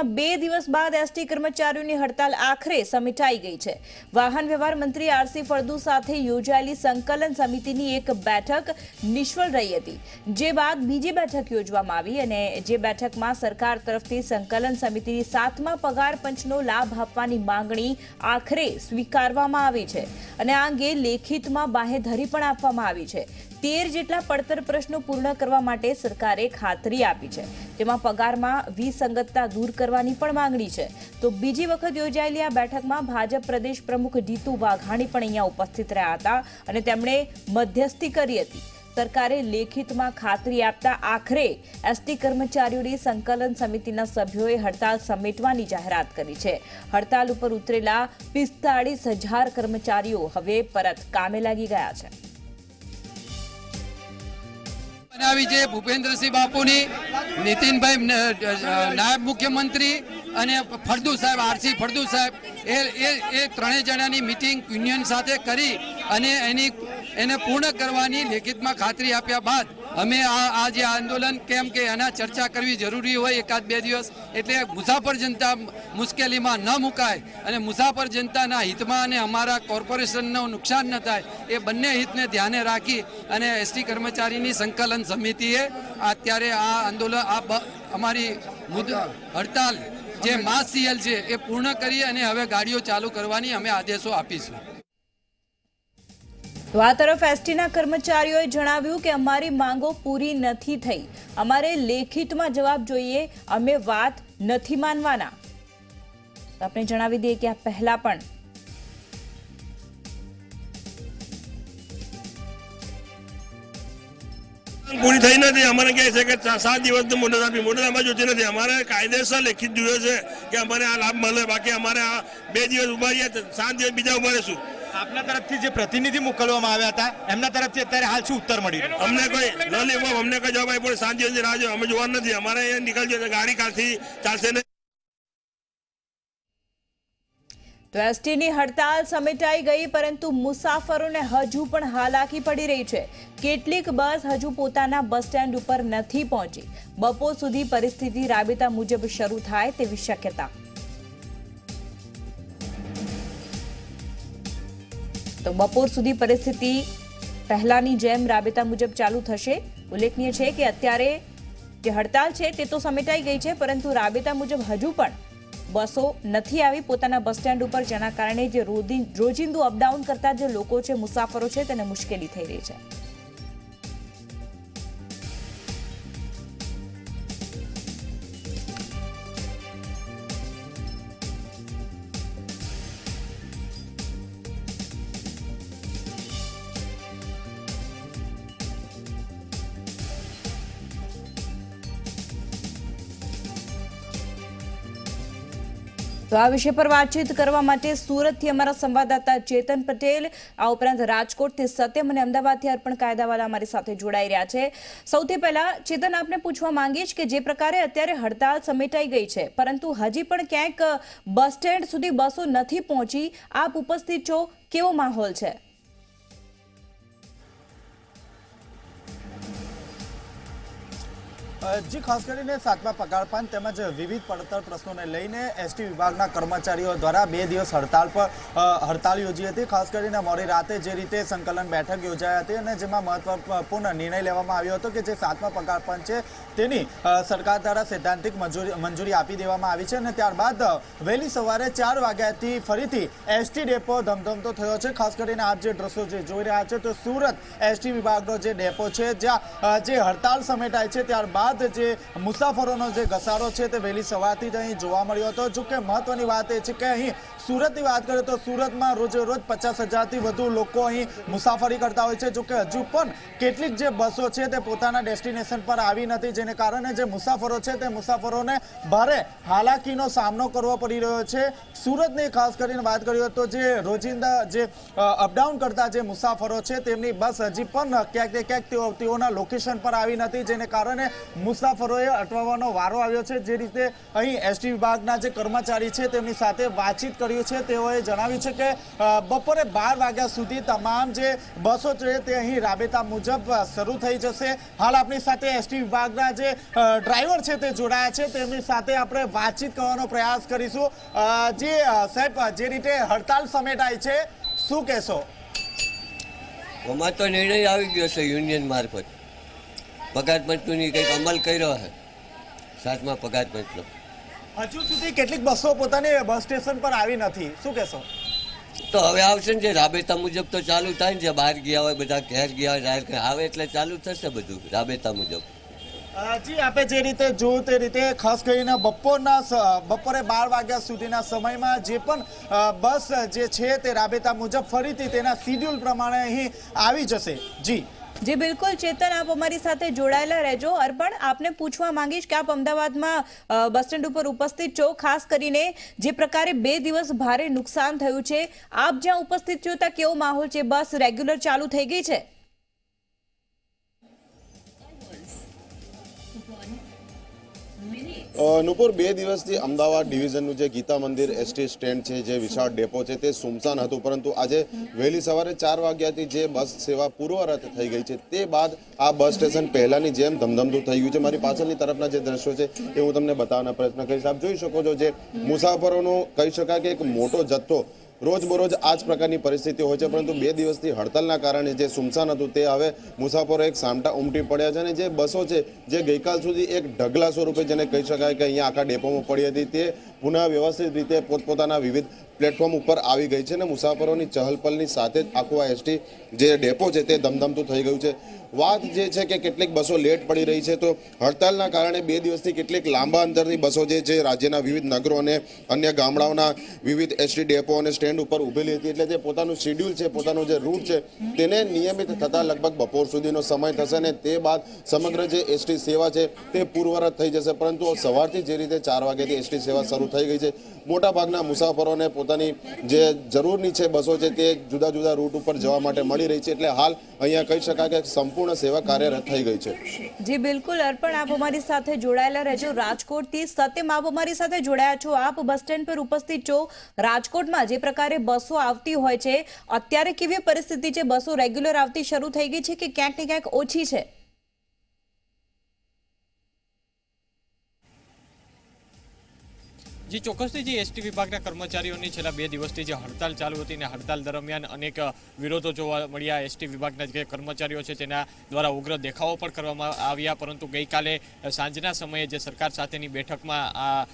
રાજ્યમાં 2 દિવસ બાદ એસટી કર્મચારીઓની હડતાલ આખરે સમેટાઈ ગઈ છે। વાહન વ્યવહાર મંત્રી આરસી ફળદુ સાથે યોજાયેલી સંકલન સમિતિની એક બેઠક નિષ્ફળ રહી હતી, જે બાદ બીજી બેઠક યોજવામાં આવી અને જે બેઠકમાં સરકાર તરફથી સંકલન સમિતિની 7મા પગાર પંચનો લાભ આપવાની માંગણી આખરે સ્વીકારવામાં આવી છે અને આ અંગે લેખિતમાં બાહેધરી પણ આપવામાં આવી છે। 13 જેટલા પડતર પ્રશ્નો પૂર્ણ કરવા માટે સરકારે ખાતરી આપી છે, જેમાં પગારમાં વિસંગતતા દૂર કરવાની પણ માંગણી છે। તો બીજી વખત યોજાયેલી આ બેઠકમાં ભાજપ પ્રદેશ પ્રમુખ જીતુ વાઘાણી પણ અહીંયા ઉપસ્થિત રહ્યા હતા અને તેમણે મધ્યસ્થી કરી હતી। સરકારે લેખિતમાં ખાતરી આપતા આખરે એસટી કર્મચારીઓની સંકલન સમિતિના સભ્યોએ હડતાલ સમેટવાની જાહેરાત કરી છે। હડતાલ ઉપર ઉતરેલા 45,000 કર્મચારીઓ હવે પરત કામે લાગી ગયા છે। બનાવી છે ભૂપેન્દ્રસિંહ બાપુની, નીતિનભાઈ નાયબ મુખ્યમંત્રી અને ફળદુ સાહેબ, આરસી ફળદુ સાહેબ, એ ત્રણેય જણાની મિટિંગ યુનિયન સાથે કરી અને એને પૂર્ણ કરવાની લેખિતમાં ખાતરી આપ્યા બાદ અમે આ જે આંદોલન કેમ કે એના ચર્ચા કરવી જરૂરી હોય 1-2 દિવસ, એટલે મુસાફર જનતા મુશ્કેલીમાં ન મુકાય અને મુસાફર જનતાના હિતમાં અને અમારા કોર્પોરેશનનું નુકસાન ન થાય એ બંને હિતને ધ્યાને રાખી અને એસટી કર્મચારીની સંકલન સમિતિએ અત્યારે આ આંદોલન અમારી હડતાલ જે માસ સીએલ છે એ પૂર્ણ કરી અને હવે ગાડીઓ ચાલુ કરવાની અમે આદેશો આપીશું। તો આ તરફ એસટીના કર્મચારીઓએ જણાવ્યું કે અમારી માંગો પૂરી નથી થઈ, અમારે લેખિતમાં જવાબ જોઈએ, અમે વાત નથી માનવાના। આપણે જણાવી દઈએ કે આ પહેલા પણ પૂરી થઈ નથી। અમારે કહે છે કે 7 દિવસની મુદત આપી, મુદત આમાં જોતી નથી। અમારે કાયદેસર લેખિત જોઈએ છે કે અમારે આ લાભ મળે, બાકી અમારે આ 2 દિવસ ઉભા રહ્યા, 7 દિવસ બીજા ઉભા રહીશું। આપના તરફથી જે પ્રતિનિધિ મોકલવામાં આવ્યા હતા એમના તરફથી અત્યારે હાલ શું ઉત્તર મળી? અમને કોઈ અમને કોઈ જવાબ આપ્યો, 7 દિવસની રાહ જોઈએ, અમે જોવાનું નથી। અમારે અહીંયા નીકળજો, ગાડી કાલથી ચાલશે નહીં। તો એસટીની હડતાલ સમેટાઈ ગઈ, પરંતુ મુસાફરોને હજુ પણ હાલાકી પડી રહી છે। કેટલીક બસ હજુ પોતાના બસ સ્ટેન્ડ ઉપર નથી પહોંચી। બપોર સુધી પરિસ્થિતિ રાબેતા મુજબ શરૂ થાય તેવી શક્યતા। તો બપોર સુધી પરિસ્થિતિ પહેલાની જેમ રાબેતા મુજબ ચાલુ થશે। ઉલ્લેખનીય છે કે અત્યારે જે હડતાલ છે તે તો સમેટાઈ ગઈ છે, પરંતુ રાબેતા મુજબ હજુ પણ બસો નથી આવી પોતાના બસ સ્ટેન્ડ ઉપર, જેના કારણે જે રોજિંદુ અપડાઉન કરતા જે લોકો છે, મુસાફરો છે, તેને મુશ્કેલી થઈ રહી છે। તો આ વિષય પર વાતચીત કરવા માટે સુરતથી અમારા સંવાદદાતા ચેતન પટેલ, આ ઉપરાંત રાજકોટથી સત્યમ અને અમદાવાદથી અર્પણ કાયદાવાલા અમારી સાથે જોડાઈ રહ્યા છે। સૌથી પહેલા ચેતન, આપને પૂછવા માંગીશ કે જે પ્રકારે અત્યારે હડતાલ સમેટાઈ ગઈ છે, પરંતુ હજી પણ ક્યાંક બસ સ્ટેન્ડ સુધી બસો નથી પહોંચી, આપ ઉપસ્થિત છો, કેવો માહોલ છે? જી, ખાસ કરીને 7મા પગાર પંચ તેમજ વિવિધ પડતર પ્રશ્નોને લઈને એસટી વિભાગના કર્મચારીઓ દ્વારા 2 દિવસ હડતાલ યોજી હતી। ખાસ કરીને મોડી રાતે જે રીતે સંકલન બેઠક યોજાઈ હતી અને જેમાં મહત્વપૂર્ણ નિર્ણય લેવામાં આવ્યો હતો કે જે 7મા પગાર પંચ છે તેની સરકાર દ્વારા સૈદ્ધાંતિક મંજૂરી આપી દેવામાં આવી છે અને ત્યારબાદ વહેલી સવારે 4 વાગ્યાથી ફરીથી એસટી ડેપો ધમધમતો થયો છે। ખાસ કરીને આપ જે દ્રશ્યો જે જોઈ રહ્યા છો તો સુરત એસટી વિભાગનો જે ડેપો છે, જ્યાં જે હડતાલ સમેટાય છે ત્યારબાદ જે મુસાફરોનો જે ઘસારો છે તે વહેલી સવારથી જ અહીં જોવા મળ્યો હતો। જો કે મહત્વની વાત એ છે કે અહીં સુરતની વાત કરીએ તો સુરતમાં રોજ 50,000થી વધુ લોકો અહીં મુસાફરી કરતા હોય છે। જો કે હજુ પણ કેટલીક જે બસો છે તે પોતાના ડેસ્ટિનેશન પર આવી નથી, જેને કારણે જે મુસાફરો છે તે મુસાફરોને ભારે હાલાકીનો સામનો કરવો પડી રહ્યો છે। સુરતની ખાસ કરીને વાત કરીએ તો જે રોજિંદા જે અપડાઉન કરતા જે મુસાફરો છે તેમની બસ હજી પણ ક્યાંક ને ક્યાંક તેઓના લોકેશન પર આવી નથી, જેને કારણે મુસાફરોએ અટવાવાનો વારો આવ્યો છે। જે રીતે અહીં એસટી વિભાગના જે કર્મચારી છે તેમની સાથે વાતચીત કર્યું છે, તેઓએ જણાવ્યું છે કે બપોરે 12 વાગ્યા સુધી તમામ જે બસો છે તે અહીં રાબેતા મુજબ શરૂ થઈ જશે। હાલ આપણી સાથે એસટી વિભાગના જે ડ્રાઈવર છે તે જોડાયા છે, તેમની સાથે આપણે વાતચીત કરવાનો પ્રયાસ કરીશું। જે સાહેબ, જે રીતે હડતાલ સમેટાઈ છે, શું કહેશો? આમાં તો નિર્ણય આવી ગયો છે યુનિયન મારફત, પગાર પંચનો કંઈક અમલ કર્યો છે, 7મા પગાર પંચનો। હજુ સુધી કેટલીક બસો પોતાની બસ સ્ટેશન પર આવી નથી, શું કહેશો? તો હવે આવશે ને, જે રાબેતા મુજબ તો ચાલુ થાય ને, જે બહાર ગયા હોય બધા ઘેર ગયા હોય જાહેર આવે એટલે ચાલુ થશે બધું રાબેતા મુજબ। જી, આપે જે રીતે જોયું તે રીતે ખાસ કરીને બપોરે 12 વાગ્યા સુધીના સમયમાં જે પણ બસ જે છે તે રાબેતા મુજબ ફરીથી તેના શિડ્યુલ પ્રમાણે અહીં આવી જશે। જી બિલકુલ ચેતન, આપ અમારી સાથે જોડાયેલા રહેજો। અર્પણ, આપને પૂછવા માંગીશ કે આપ અમદાવાદમાં બસ સ્ટેન્ડ ઉપર ઉપસ્થિત છો, ખાસ કરીને જે પ્રકારે 2 દિવસ ભારે નુકસાન થયું છે, આપ જ્યાં ઉપસ્થિત છો ત્યાં કેવો માહોલ છે? બસ રેગ્યુલર ચાલુ થઈ ગઈ છે? નુપુર, 2 દિવસથી અમદાવાદ ડિવિઝનનું જે ગીતા મંદિર એસટી સ્ટેન્ડ છે, જે વિશાળ ડેપો છે, તે સુમસાન હતું, પરંતુ આજે વહેલી સવારે 4 વાગ્યાથી જે બસ સેવા પૂર્વવત થઈ ગઈ છે, તે બાદ આ બસ સ્ટેશન પહેલાની જેમ ધમધમતું થઈ ગયું છે। મારી પાછળની તરફના જે દ્રશ્યો છે એ હું તમને બતાવવાનો પ્રયત્ન કરીશ। આપ જોઈ શકો છો, જે મુસાફરોનો કહી શકાય કે એક મોટો જથ્થો રોજબરોજ આ જ પ્રકારની પરિસ્થિતિ હોય છે, પરંતુ 2 દિવસથી હડતાલના કારણે જે સુમસાન હતું તે હવે મુસાફરો એક સામટા ઉમટી પડ્યા છે। અને જે બસો છે, જે ગઈકાલ સુધી એક ઢગલા સ્વરૂપે જેને કહી શકાય કે અહીંયા આખા ડેપોમાં પડી હતી, તે પુનઃ વ્યવસ્થિત રીતે પોતપોતાના વિવિધ પ્લેટફોર્મ ઉપર આવી ગઈ છે અને મુસાફરોની ચહલપહલની સાથે જ આખું આ એસટી જે ડેપો છે તે ધમધમતું થઈ ગયું છે। વાત જે છે કે કેટલીક બસો લેટ પડી રહી છે, તો હડતાલના કારણે 2 દિવસથી કેટલીક લાંબા અંતરની બસો જે છે રાજ્યના વિવિધ નગરો અને અન્ય ગામડાઓના વિવિધ એસટી ડેપો અને સ્ટેન્ડ ઉપર ઉભેલી હતી, એટલે જે પોતાનું શેડ્યુલ છે, પોતાનું જે રૂટ છે, તેને નિયમિત થતાં લગભગ બપોર સુધીનો સમય થશે અને તે બાદ સમગ્ર જે એસટી સેવા છે તે પૂર્વવત થઈ જશે। પરંતુ સવારથી જે રીતે 4 વાગ્યાથી એસટી સેવા શરૂ થઈ ગઈ છે, મોટાભાગના મુસાફરોને પોતાની જે જરૂરની છે બસો છે તે જુદા જુદા રૂટ ઉપર જવા માટે મળી રહી છે, એટલે હાલ અહીંયા કહી શકાય કે સંપૂર્ણ સેવા કાર્યરત થઈ ગઈ છે। જી બિલકુલ અર્પણ, આપ અમારી સાથે જોડાયેલા રહેજો। રાજકોટથી સત્યમ, આપ અમારી સાથે જોડાયા છો, આપ બસ સ્ટેન્ડ પર ઉપસ્થિત છો। રાજકોટમાં જે પ્રકારે બસો આવતી હોય છે, અત્યારે કેવી પરિસ્થિતિ છે? બસો રેગ્યુલર આવતી શરૂ થઈ ગઈ છે કે ક્યાંક ને ક્યાંક ઓછી છે? જી ચોક્કસથી જે એસટી વિભાગના કર્મચારીઓની છેલ્લા 2 દિવસથી જે હડતાલ ચાલુ હતી અને હડતાલ દરમિયાન અનેક વિરોધો જોવા મળ્યા। એસટી વિભાગના જે કર્મચારીઓ છે તેના દ્વારા ઉગ્ર દેખાવો પણ કરવામાં આવ્યા, પરંતુ ગઈકાલે સાંજના સમયે જે સરકાર સાથેની બેઠકમાં આ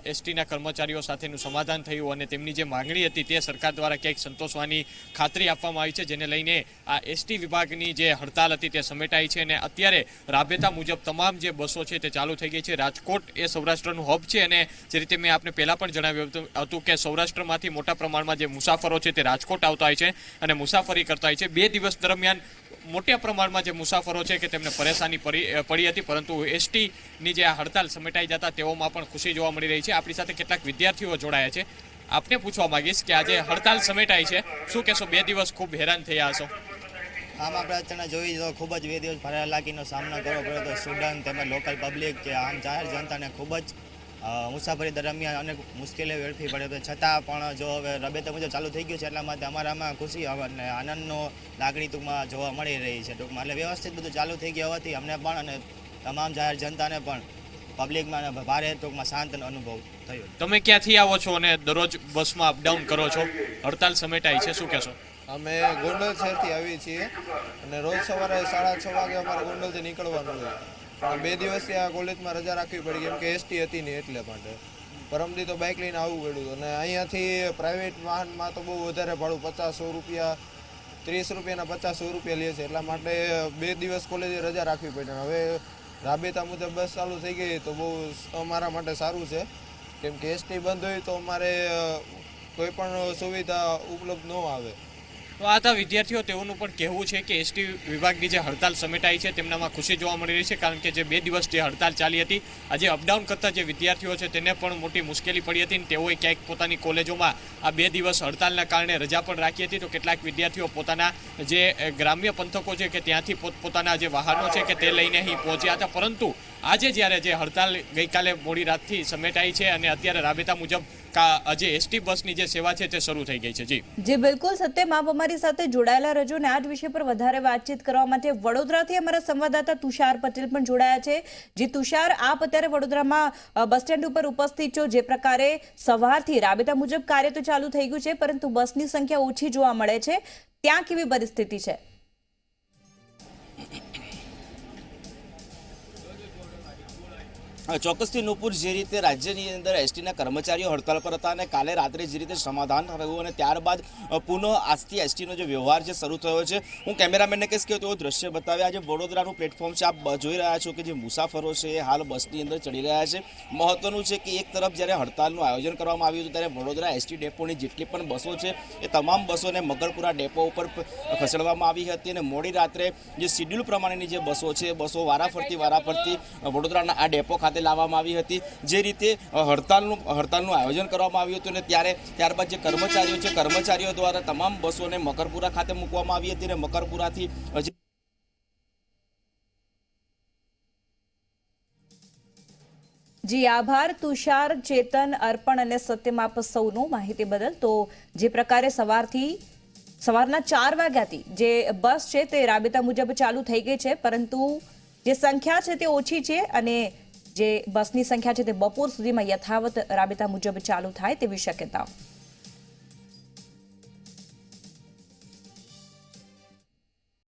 એસટીના કર્મચારીઓ સાથેનું સમાધાન થયું અને તેમની જે માંગણી હતી તે સરકાર દ્વારા ક્યાંક સંતોષવાની ખાતરી આપવામાં આવી છે, જેને લઈને આ એસટી વિભાગની જે હડતાલ હતી તે સમેટાઈ છે અને અત્યારે રાબેતા મુજબ તમામ જે બસો છે તે ચાલુ થઈ ગઈ છે। રાજકોટ એ સૌરાષ્ટ્રનું હબ છે અને જે રીતે મેં આપને પહેલા પણ જણાવ્યું હતું કે સૌરાષ્ટ્રમાંથી મોટા પ્રમાણમાં જે મુસાફરો છે તે રાજકોટ આવતા હોય છે અને મુસાફરી કરતા હોય છે। 2 દિવસ દરમિયાન મોટા પ્રમાણમાં જે મુસાફરો છે કે તેમને પરેશાની પડી હતી, પરંતુ એસટીની જે આ હડતાલ સમેટાઈ જતા તેઓમાં પણ ખુશી જોવા મળી રહી છે। આપણી સાથે કેટલાક વિદ્યાર્થીઓ જોડાયા છે, આપને પૂછવા માંગીશ કે આજે હડતાલ સમેટાઈ છે, શું કહેશો? 2 દિવસ ખૂબ હેરાન થયા હશો। આમ આપણે અત્યારે જોઈએ તો ખૂબ જ 2 દિવસ ભારે હાલાકીનો સામનો કરવો પડ્યો હતો। સ્ટુડન્ટ તેમજ લોકલ પબ્લિક કે આમ જાહેર જનતાને ખૂબ જ મુસાફરી દરમિયાન અનેક મુશ્કેલીઓ વેઠવી પડે તો છતાં પણ જો હવે રાબેતા મુજબ ચાલુ થઈ ગયું છે, એટલા માટે અમારામાં ખુશી અને આનંદનો લાગણી ટૂંકમાં જોવા મળી રહી છે ટૂંકમાં। એટલે વ્યવસ્થિત બધું ચાલુ થઈ ગયા હોવાથી અમને પણ અને તમામ જાહેર જનતાને પણ પબ્લિકમાં ભારે ટૂંકમાં શાંત અનુભવ થયો। તમે ક્યાંથી આવો છો અને દરરોજ બસમાં અપડાઉન કરો છો? હડતાલ સમેટાઈ છે, શું કહેશો? અમે ગોંડલ શહેરથી આવીએ છીએ અને રોજ સવારે 6:30 વાગે અમારે ગોંડલથી નીકળવાનું હોય, પણ 2 દિવસથી આ કોલેજમાં રજા રાખવી પડી કેમ કે એસટી હતી નહીં, એટલે માટે પરમદી તો બાઇક લઈને આવવું પડ્યું અને અહીંયાથી પ્રાઇવેટ વાહનમાં તો બહુ વધારે ભાડું 50-100 રૂપિયા, 30 રૂપિયાના 50-100 રૂપિયા લે છે, એટલા માટે 2 દિવસ કોલેજે રજા રાખવી પડી। હવે રાબેતા મુજબ બસ ચાલુ થઈ ગઈ તો બહુ અમારા માટે સારું છે, કેમ કે એસટી બંધ હોય તો અમારે કોઈ પણ સુવિધા ઉપલબ્ધ ન આવે। તો આ હતા વિદ્યાર્થીઓ, તેઓનું પણ કહેવું છે કે એસટી વિભાગની જે હડતાલ સમેટાઈ છે તેમનામાં ખુશી જોવા મળી રહી છે, કારણ કે જે 2 દિવસ જે હડતાલ ચાલી હતી, આજે અપડાઉન કરતા જે વિદ્યાર્થીઓ છે તેને પણ મોટી મુશ્કેલી પડી હતી અને તેઓએ ક્યાંક પોતાની કોલેજોમાં આ 2 દિવસ હડતાલના કારણે રજા પણ રાખી હતી। તો કેટલાક વિદ્યાર્થીઓ પોતાના જે ગ્રામ્ય પંથકો છે કે ત્યાંથી પોતાના જે વાહનો છે કે તે લઈને અહીં પહોંચ્યા હતા, પરંતુ આજે જ્યારે જે હડતાલ ગઈકાલે મોડી રાતથી સમેટાઈ છે અને અત્યારે રાબેતા મુજબ જે એસટી બસની જે સેવા છે તે શરૂ થઈ ગઈ છે. જી બિલકુલ સત્યમ, આપ અમારી સાથે જોડાયેલા રહેજો અને આ જ વિષય પર વધારે વાતચીત કરવા માટે વડોદરાથી અમારા સંવાદદાતા તુષાર પટેલ પણ જોડાયા છે. જે તુષાર, આપ અત્યારે વડોદરામાં બસ સ્ટેન્ડ ઉપર ઉપસ્થિત છો. જે પ્રકારે સવારથી રાબેતા મુજબ કાર્ય તો ચાલુ થઈ ગયું છે, પરંતુ બસની સંખ્યા ઓછી જોવા મળે છે, ત્યાં કેવી પરિસ્થિતિ છે? ચોક્કસથી નુપુર, જે રીતે રાજ્યની અંદર એસટીના કર્મચારીઓ હડતાલ પર હતા અને કાલે રાત્રે જે રીતે સમાધાન થયું અને ત્યારબાદ પુનઃ આજથી એસટીનો જે વ્યવહાર છે શરૂ થયો છે. હું કેમેરામેનને કહીશ કે તેઓ દ્રશ્ય બતાવે. આજે વડોદરાનું પ્લેટફોર્મ છે, આપ જોઈ રહ્યા છો કે જે મુસાફરો છે એ હાલ બસની અંદર ચડી રહ્યા છે. મહત્વનું છે કે એક તરફ જ્યારે હડતાલનું આયોજન કરવામાં આવ્યું હતું ત્યારે વડોદરા એસટી ડેપોની જેટલી પણ બસો છે એ તમામ બસોને મકરપુરા ડેપો ઉપર ખસેડવામાં આવી હતી અને મોડી રાત્રે જે શિડ્યુલ પ્રમાણેની જે બસો છે એ બસો વારાફરતી વડોદરાના આ ડેપો ખાતે લાવવામાં આવી હતી. જે રીતે હડતાલનું આયોજન કરવામાં આવ્યું હતું અને ત્યારબાદ જે કર્મચારીઓ છે કર્મચારીઓ દ્વારા તમામ બસોને મકરપુરા ખાતે મૂકવામાં આવી હતી અને મકરપુરાથી જી આભાર તુષાર, ચેતન, અર્પણ અને સત્યમ, આપ સૌનો માહિતી બદલ. તો જે પ્રકારે સવારના 4 વાગ્યાથી જે બસ છે તે રાબેતા મુજબ ચાલુ થઈ ગઈ છે, પરંતુ જે સંખ્યા છે તે ઓછી છે અને જે બસની સંખ્યા છે તે બપોર સુધીમાં યથાવત રાબેતા મુજબ ચાલુ થાય તેવી શક્યતા.